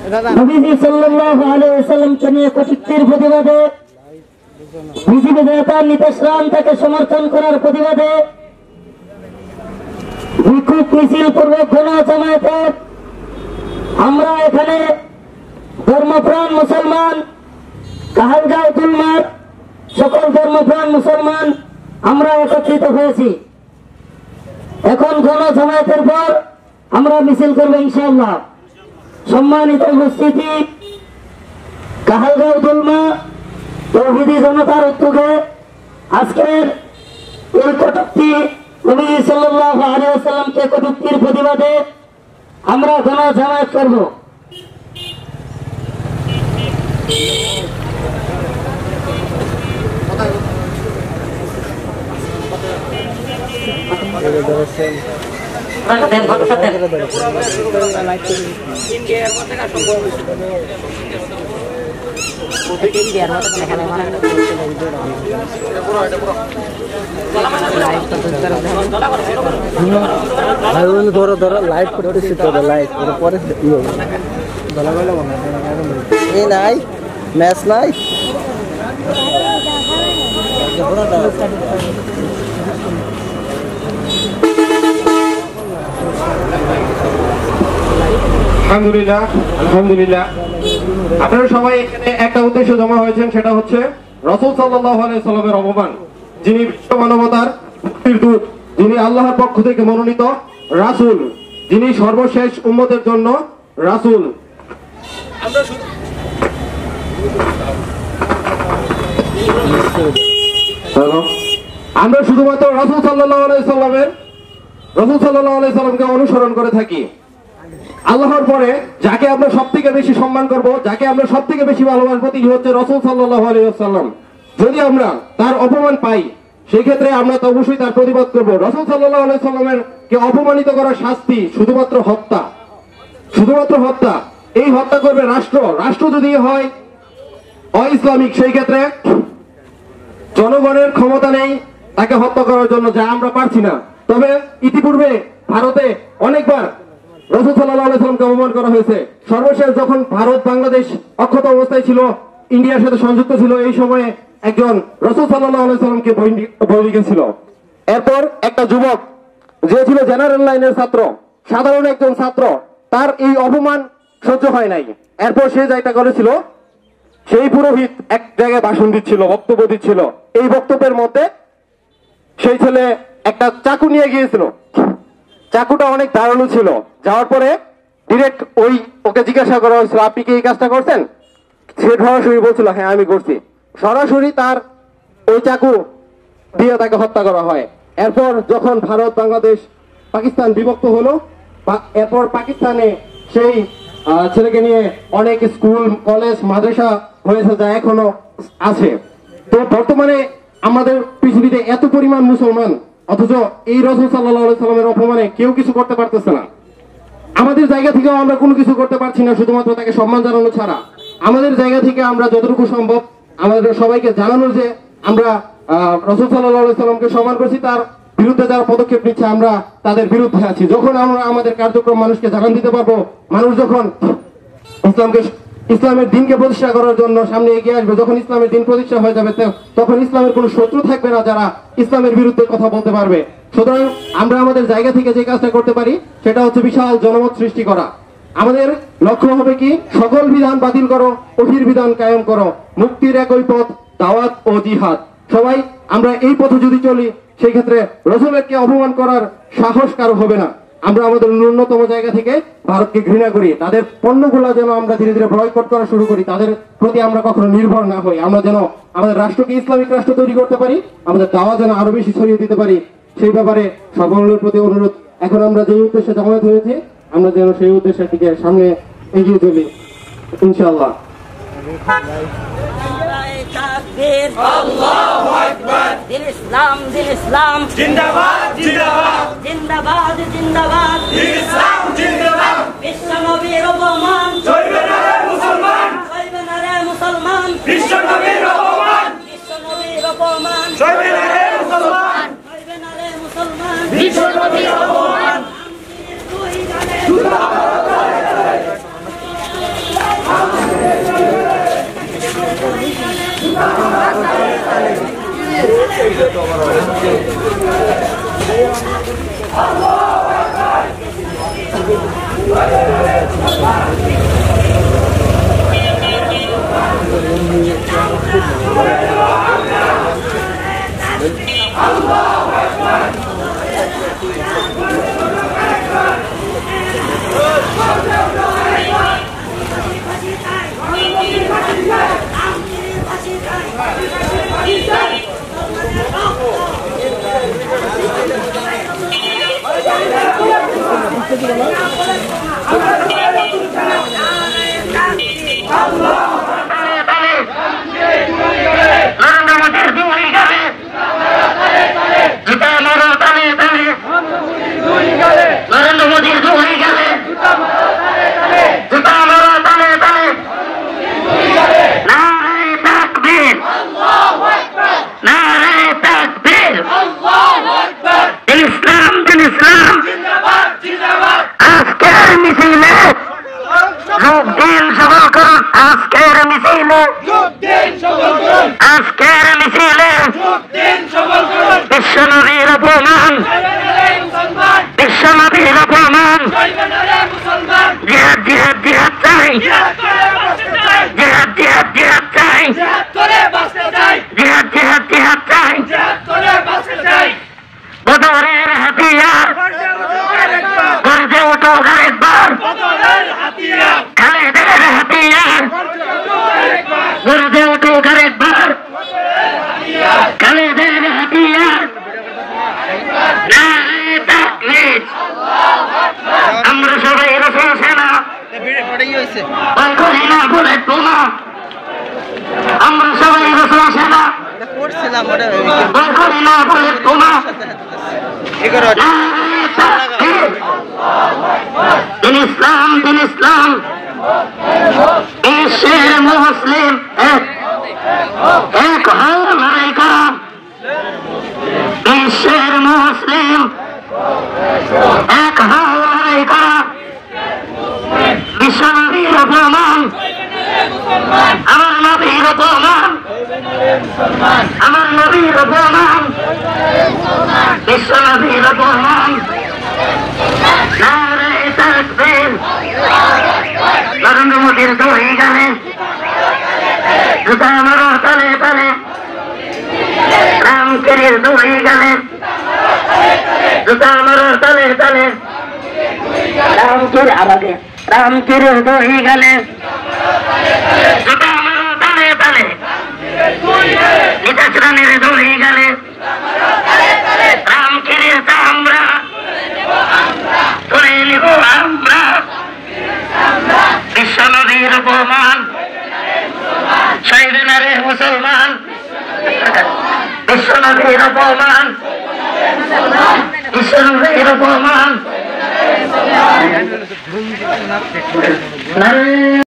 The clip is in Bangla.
নবীজি সাল্লাল্লাহু আলাইহি ওয়াসাল্লামকে নিয়ে কটূক্তির প্রতিবাদে, বিজেপি নেতা নীতিশ রাম তাকে সমর্থন করার প্রতিবাদে বিক্ষোভ মিছিল পূর্বক গণ জামায়াতে আমরা এখানে ধর্মপ্রাণ মুসলমান, কাহালগাঁও তুলমার সকল ধর্মপ্রাণ মুসলমান আমরা একত্রিত হয়েছি। এখন গণ জামায়াতের পর আমরা মিছিল করব ইনশাআল্লাহ। সম্মানিত উপস্থিতি, কাহালগাঁও তুলমা তৌহিদি জনতার উদ্যোগে আজকের এই কটূক্তি, নবী সাল্লাল্লাহু আলাইহি ওয়াসাল্লামকে কটূক্তির প্রতিবাদে আমরা গণ জামায়াত করব। ধরো ধরো লাইভ করতেছি তো, লাইভ পরে এই নাই ম্যাচ নাই। আলহামদুলিল্লাহ, আলহামদুলিল্লাহ। আপনারা সবাই এখানে একটা উদ্দেশ্য জমা হয়েছেন, সেটা হচ্ছে রাসূল সাল্লাল্লাহু আলাইহি সাল্লামের অপমান, যিনি বিশ্ব মানবতার মুক্তির দূত, যিনি আল্লাহর পক্ষ থেকে মনোনীত রাসূল, যিনি সর্বশেষ উম্মতের জন্য রাসূল। আমরা শুধুমাত্র রাসূল সাল্লাল্লাহু আলাইহি সাল্লামকে অনুসরণ করে থাকি। আল্লাহর পরে যাকে আমরা সব থেকে বেশি সম্মান করব, যাকে আমরা সব থেকে বেশি ভালোবাসবো, তিনি হচ্ছে রাসূল সাল্লাল্লাহু আলাইহি ওয়াসাল্লাম। যদি আমরা তার অপমান পাই, সেই ক্ষেত্রে আমরা তো অবশ্যই তার প্রতিবাদ করব। রাসূল সাল্লাল্লাহু আলাইহি সাল্লামের কে অপমানিত করার শাস্তি শুধুমাত্র হত্যা, শুধুমাত্র হত্যা। এই হত্যা করবে রাষ্ট্র। রাষ্ট্র যদি হয় অ-ইসলামিক, সেই ক্ষেত্রে জনগণের ক্ষমতা নেই তাকে হত্যা করার জন্য, যা আমরা পারছি না। তবে ইতিপূর্বে ভারতে অনেকবার রাসূল সাল্লাল্লাহু আলাইহি সাল্লামকে অপমান করা হয়েছে। সর্বশেষ যখন ভারত বাংলাদেশ অক্ষত অবস্থায় ছিল, ইন্ডিয়ার সাথে সংযুক্ত ছিল, এই সময়ে একজন রাসূল সাল্লাল্লাহু আলাইহি সাল্লামকে বই লিখেছিল। এরপর একটা যুবক যে ছিল জেনারেল লাইনের ছাত্র, সাধারণ একজন ছাত্র, তার এই অপমান সহ্য হয় নাই। এরপর সে যেটা করেছিল, সেই পুরোহিত এক জায়গায় ভাষণ দিচ্ছিল, বক্তব্য দিচ্ছিল। এই বক্তব্যের মধ্যে সেই ছেলে একটা চাকু নিয়ে গিয়েছিল। চাকুটা অনেক ধারালো ছিল। যাওয়ার পরে ডিরেক্ট ওকে জিজ্ঞাসা করা হয়েছিল, আপনি কি এই কাজটা করছেন? সে সরাসরি বলছিল, হ্যাঁ আমি করছি। সরাসরি তার ওই চাকু দিয়ে তাকে হত্যা করা হয়। এরপর যখন ভারত, বাংলাদেশ, পাকিস্তান বিভক্ত হলো, এরপর পাকিস্তানে সেই ছেলেকে নিয়ে অনেক স্কুল, কলেজ, মাদ্রাসা হয়েছে, যা এখনো আছে। তো বর্তমানে আমাদের পৃথিবীতে এত পরিমাণ মুসলমান, অথচ এই রাসূল সাল্লাল্লাহু আলাইহি সাল্লামের অপমানে কেউ কিছু করতে পারতেছে না। আমাদের জায়গা থেকেও আমরা কোনো কিছু করতে পারছি না, শুধুমাত্র তাকে সম্মান জানানো ছাড়া। আমাদের জায়গা থেকে আমরা যতটুকু সম্ভব আমাদের সবাইকে জানানোর যে আমরা রাসূল সাল্লাল্লাহু আলাইহি সাল্লামকে সম্মান করছি, তার বিরুদ্ধে যারা পদক্ষেপ নিচ্ছে আমরা তাদের বিরুদ্ধে আছি। যখন আমরা আমাদের কার্যক্রম মানুষকে জানান দিতে পারবো, মানুষ যখন ইসলামের দিনকে প্রতিষ্ঠা করার জন্য সামনে এগিয়ে আসবে, যখন ইসলামের দিন প্রতিষ্ঠা হয়ে যাবে, তখন ইসলামের কোনো শত্রু থাকবে না যারা ইসলামের বিরুদ্ধে কথা বলতে পারবে। সুতরাং আমরা আমাদের জায়গা থেকে যে কাজটা করতে পারি, সেটা হচ্ছে বিশাল জনমত সৃষ্টি করা। আমাদের লক্ষ্য হবে কি, সকল বিধান বাতিল করো, ওহির বিধান কায়েম করো, মুক্তির একই পথ, দাওয়াত ও জিহাদ। সবাই আমরা এই পথে যদি চলি, সেই ক্ষেত্রে রাসূলকে অপমান করার সাহস কারো হবে না। আমরা আমাদের ন্যূনতম জায়গা থেকে ভারতকে ঘৃণা করি, তাদের পণ্যগুলো যেন আমরা ধীরে ধীরে বয়কট করা শুরু করি, তাদের প্রতি আমরা কখনো নির্ভর না হই। আমরা যেন আমাদের রাষ্ট্রকে ইসলামিক রাষ্ট্র তৈরি করতে পারি, আমাদের দাওয়া যেন আরো বেশি ছড়িয়ে দিতে পারি, সেই ব্যাপারে সকলের প্রতি অনুরোধ। এখন আমরা যে উদ্দেশ্যে জামায়াত হয়েছি, আমরা যেন সেই উদ্দেশ্যের দিকে সামনে এগিয়ে চলি ইনশাআল্লাহ। আল্লাহু আকবার। দিন ইসলাম, দিন ইসলাম, জিন্দাবাদ জিন্দাবাদ, জিন্দাবাদ জিন্দাবাদ, দিন ইসলাম জিন্দাবাদ। বিশ্ব নবীর অপমান চলবে না রে মুসলমান, চলবে না রে মুসলমান। বিশ্ব নবীর অপমান, বিশ্ব নবীর অপমান চলবে না রে মুসলমান, চলবে না রে মুসলমান। বিশ্ব নবীর অপমান বিশ্বনবীর অপমান, বিশ্বনবীর অপমান, জিহাদ জিহাদ জিহাদ চাই, জিহাদ জিহাদ জিহাদ চাই, জিহাদ জিহাদ জিহাদ চাই, বদরের হাতিয়ার গর্জে ওঠো আরেকবার, খালেদের হাতিয়ার গর্জে ওঠো আরেকবার, খালেদের হাতিয়ার। নারে তাকবীর, আমরা সবাই রাসূল সেনা, ভয় করি না বুলেট বোমা, আমরা সবাই রাসূল সেনা, ভয় করি না বুলেট বোমা। দিন ইসলাম, দিন ইসলাম, বিশ্বের মুসলিম এক হয় লড়াই করা, বিশ্বের মুসলিম এক হয় লড়াই করা। বিশ্বনবীর অপমান, আমার নবীর অপমান, আমার নবীর অপমান, বিশ্বনবীর অপমান। নারে তাকবীর, নরেন্দ্র মোদীর দই গানে জুতা মারো তালে তালে, রামকেরির দই গানে জুতা মারো তালে তালে, রামকের আবাগে রামকেরির দই গানে জুতা মারো তালে তালে, নিতাচরণের দই গানে রামকেরির আমরা তুলে নিব আমরা। বিশ্বনবীর অপমান সইবে না রে মুসলমান, বিশ্বনবীর অপমান, বিশ্বনবীর অপমান।